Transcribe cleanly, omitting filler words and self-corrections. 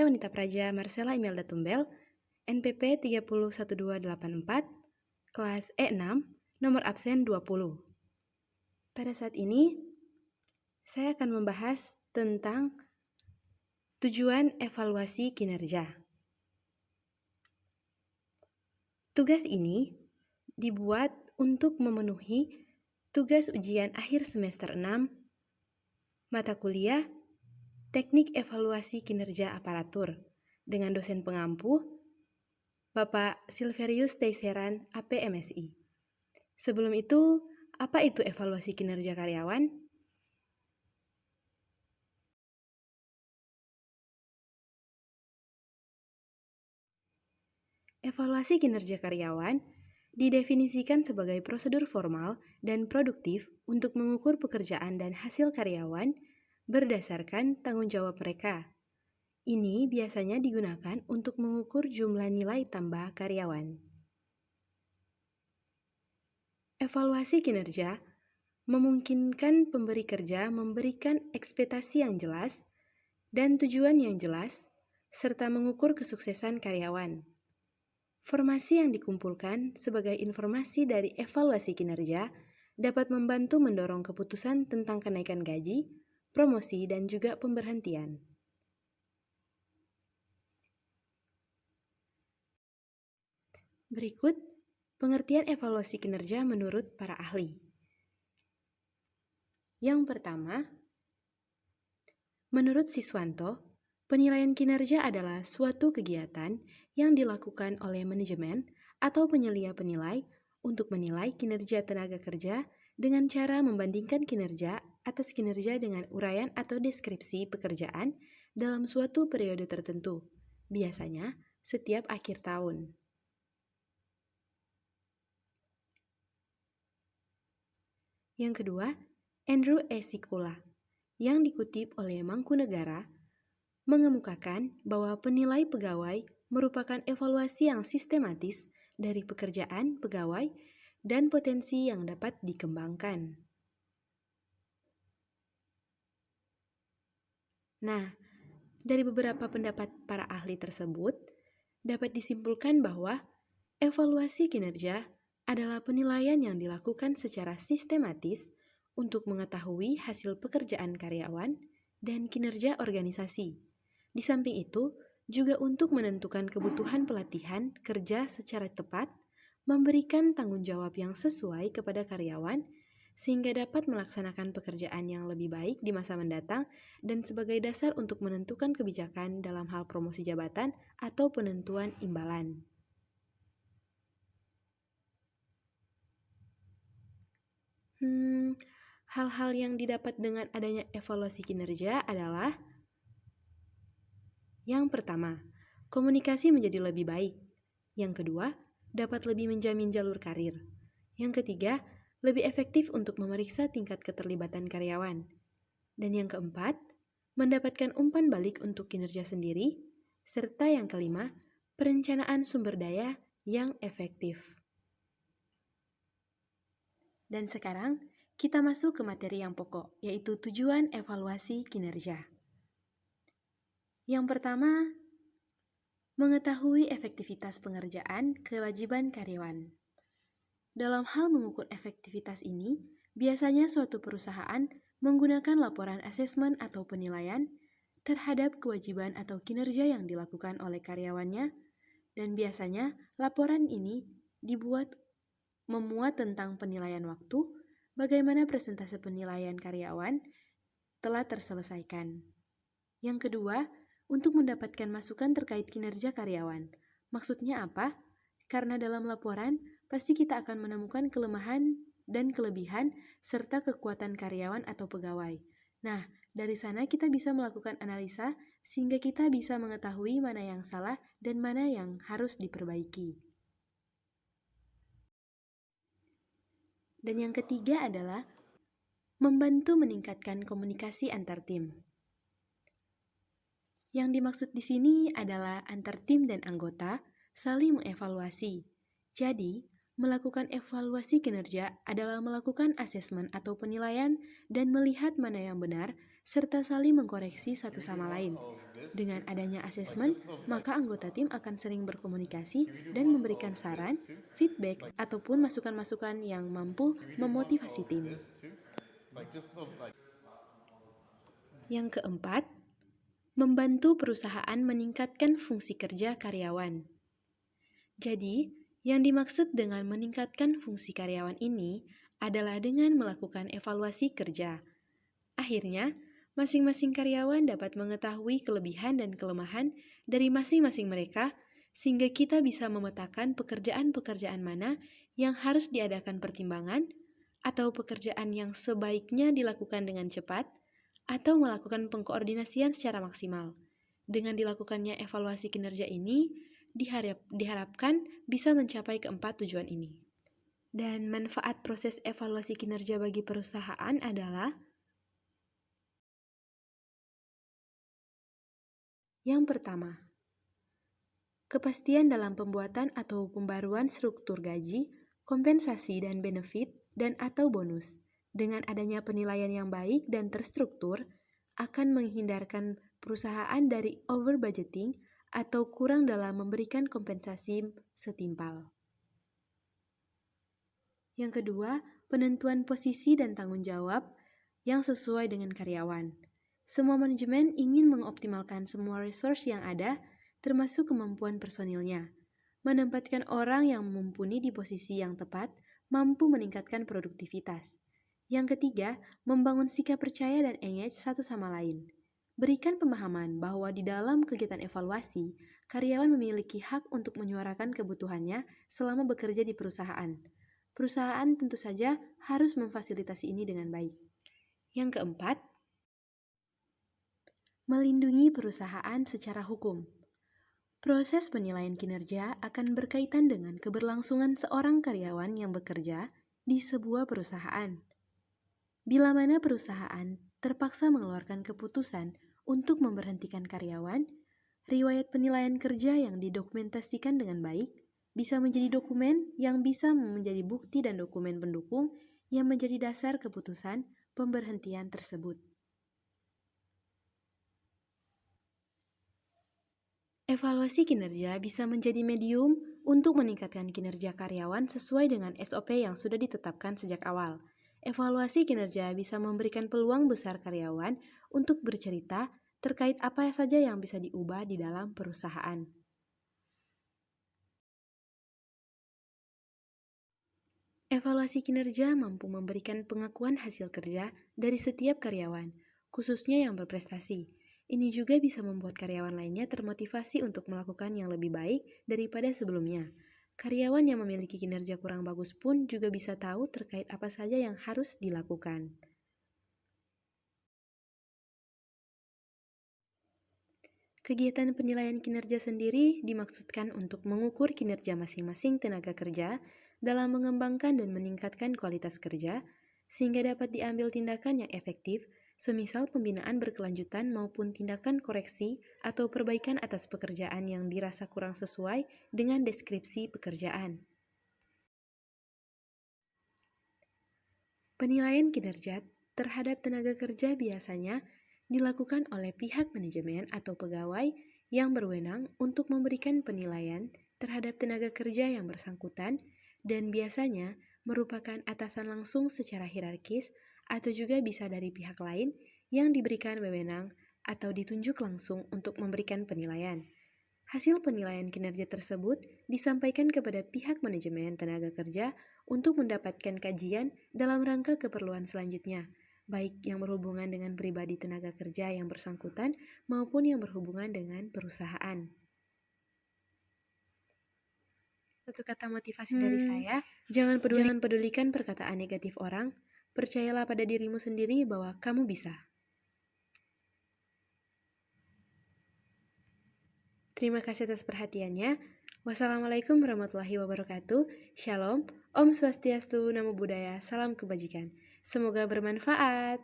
Wanita Praja Marcella Imelda Tumbel, NPP 301284, kelas E6, nomor absen 20. Pada saat ini, saya akan membahas tentang tujuan evaluasi kinerja. Tugas ini dibuat untuk memenuhi tugas ujian akhir semester 6, mata kuliah Teknik Evaluasi Kinerja Aparatur, dengan dosen pengampu, Bapak Silverius Teiseran, APMSI. Sebelum itu, apa itu evaluasi kinerja karyawan? Evaluasi kinerja karyawan didefinisikan sebagai prosedur formal dan produktif untuk mengukur pekerjaan dan hasil karyawan berdasarkan tanggung jawab mereka. Ini biasanya digunakan untuk mengukur jumlah nilai tambah karyawan. Evaluasi kinerja memungkinkan pemberi kerja memberikan ekspektasi yang jelas dan tujuan yang jelas, serta mengukur kesuksesan karyawan. Informasi yang dikumpulkan sebagai informasi dari evaluasi kinerja dapat membantu mendorong keputusan tentang kenaikan gaji, promosi, dan juga pemberhentian. Berikut pengertian evaluasi kinerja menurut para ahli. Yang pertama, menurut Siswanto, penilaian kinerja adalah suatu kegiatan yang dilakukan oleh manajemen atau penyelia penilai untuk menilai kinerja tenaga kerja dengan cara membandingkan kinerja atas kinerja dengan uraian atau deskripsi pekerjaan dalam suatu periode tertentu, biasanya setiap akhir tahun. Yang kedua, Andrew E. Sikula, yang dikutip oleh Mangkunegara, mengemukakan bahwa penilai pegawai merupakan evaluasi yang sistematis dari pekerjaan pegawai dan potensi yang dapat dikembangkan. Nah, dari beberapa pendapat para ahli tersebut, dapat disimpulkan bahwa evaluasi kinerja adalah penilaian yang dilakukan secara sistematis untuk mengetahui hasil pekerjaan karyawan dan kinerja organisasi. Di samping itu, juga untuk menentukan kebutuhan pelatihan kerja secara tepat, memberikan tanggung jawab yang sesuai kepada karyawan, sehingga dapat melaksanakan pekerjaan yang lebih baik di masa mendatang dan sebagai dasar untuk menentukan kebijakan dalam hal promosi jabatan atau penentuan imbalan. Hal-hal yang didapat dengan adanya evaluasi kinerja adalah yang pertama, komunikasi menjadi lebih baik. Yang kedua, dapat lebih menjamin jalur karir. Yang ketiga, lebih efektif untuk memeriksa tingkat keterlibatan karyawan. Dan yang keempat, mendapatkan umpan balik untuk kinerja sendiri. Serta yang kelima, perencanaan sumber daya yang efektif. Dan sekarang, kita masuk ke materi yang pokok, yaitu tujuan evaluasi kinerja. Yang pertama, mengetahui efektivitas pengerjaan kewajiban karyawan. Dalam hal mengukur efektivitas ini, biasanya suatu perusahaan menggunakan laporan asesmen atau penilaian terhadap kewajiban atau kinerja yang dilakukan oleh karyawannya, dan biasanya laporan ini memuat tentang penilaian waktu, bagaimana persentase penilaian karyawan telah terselesaikan. Yang kedua, untuk mendapatkan masukan terkait kinerja karyawan. Maksudnya apa? Karena dalam laporan, pasti kita akan menemukan kelemahan dan kelebihan serta kekuatan karyawan atau pegawai. Nah, dari sana kita bisa melakukan analisa sehingga kita bisa mengetahui mana yang salah dan mana yang harus diperbaiki. Dan yang ketiga adalah membantu meningkatkan komunikasi antar tim. Yang dimaksud di sini adalah antar tim dan anggota saling mengevaluasi. Jadi, melakukan evaluasi kinerja adalah melakukan asesmen atau penilaian dan melihat mana yang benar serta saling mengkoreksi satu sama lain. Dengan Too. adanya Like asesmen, just of like maka anggota tim akan sering berkomunikasi can we do dan one memberikan of this saran, too? feedback, Like ataupun masukan-masukan yang mampu can we do one memotivasi of tim. this too? Like just of like Yang keempat, membantu perusahaan meningkatkan fungsi kerja karyawan. Jadi, yang dimaksud dengan meningkatkan fungsi karyawan ini adalah dengan melakukan evaluasi kerja. Akhirnya, masing-masing karyawan dapat mengetahui kelebihan dan kelemahan dari masing-masing mereka, sehingga kita bisa memetakan pekerjaan-pekerjaan mana yang harus diadakan pertimbangan, atau pekerjaan yang sebaiknya dilakukan dengan cepat, atau melakukan pengkoordinasian secara maksimal. Dengan dilakukannya evaluasi kinerja ini, diharapkan bisa mencapai keempat tujuan ini. Dan manfaat proses evaluasi kinerja bagi perusahaan adalah yang pertama, kepastian dalam pembuatan atau pembaruan struktur gaji, kompensasi dan benefit, dan atau bonus. Dengan adanya penilaian yang baik dan terstruktur, akan menghindarkan perusahaan dari over budgeting atau kurang dalam memberikan kompensasi setimpal. Yang kedua, penentuan posisi dan tanggung jawab yang sesuai dengan karyawan. Semua manajemen ingin mengoptimalkan semua resource yang ada, termasuk kemampuan personilnya. Menempatkan orang yang mumpuni di posisi yang tepat, mampu meningkatkan produktivitas. Yang ketiga, membangun sikap percaya dan engage satu sama lain. Berikan pemahaman bahwa di dalam kegiatan evaluasi, karyawan memiliki hak untuk menyuarakan kebutuhannya selama bekerja di perusahaan. Perusahaan tentu saja harus memfasilitasi ini dengan baik. Yang keempat, melindungi perusahaan secara hukum. Proses penilaian kinerja akan berkaitan dengan keberlangsungan seorang karyawan yang bekerja di sebuah perusahaan. Bila mana perusahaan terpaksa mengeluarkan keputusan untuk memberhentikan karyawan, riwayat penilaian kerja yang didokumentasikan dengan baik bisa menjadi dokumen yang bisa menjadi bukti dan dokumen pendukung yang menjadi dasar keputusan pemberhentian tersebut. Evaluasi kinerja bisa menjadi medium untuk meningkatkan kinerja karyawan sesuai dengan SOP yang sudah ditetapkan sejak awal. Evaluasi kinerja bisa memberikan peluang besar karyawan untuk bercerita terkait apa saja yang bisa diubah di dalam perusahaan. Evaluasi kinerja mampu memberikan pengakuan hasil kerja dari setiap karyawan, khususnya yang berprestasi. Ini juga bisa membuat karyawan lainnya termotivasi untuk melakukan yang lebih baik daripada sebelumnya. Karyawan yang memiliki kinerja kurang bagus pun juga bisa tahu terkait apa saja yang harus dilakukan. Kegiatan penilaian kinerja sendiri dimaksudkan untuk mengukur kinerja masing-masing tenaga kerja dalam mengembangkan dan meningkatkan kualitas kerja, sehingga dapat diambil tindakan yang efektif, semisal pembinaan berkelanjutan maupun tindakan koreksi atau perbaikan atas pekerjaan yang dirasa kurang sesuai dengan deskripsi pekerjaan. Penilaian kinerja terhadap tenaga kerja biasanya dilakukan oleh pihak manajemen atau pegawai yang berwenang untuk memberikan penilaian terhadap tenaga kerja yang bersangkutan dan biasanya merupakan atasan langsung secara hierarkis atau juga bisa dari pihak lain yang diberikan wewenang atau ditunjuk langsung untuk memberikan penilaian. Hasil penilaian kinerja tersebut disampaikan kepada pihak manajemen tenaga kerja untuk mendapatkan kajian dalam rangka keperluan selanjutnya, baik yang berhubungan dengan pribadi tenaga kerja yang bersangkutan maupun yang berhubungan dengan perusahaan. Satu kata motivasi dari saya, jangan pedulikan perkataan negatif orang, percayalah pada dirimu sendiri bahwa kamu bisa. Terima kasih atas perhatiannya. Wassalamualaikum warahmatullahi wabarakatuh. Shalom, Om Swastiastu, Namo Buddhaya, Salam Kebajikan. Semoga bermanfaat.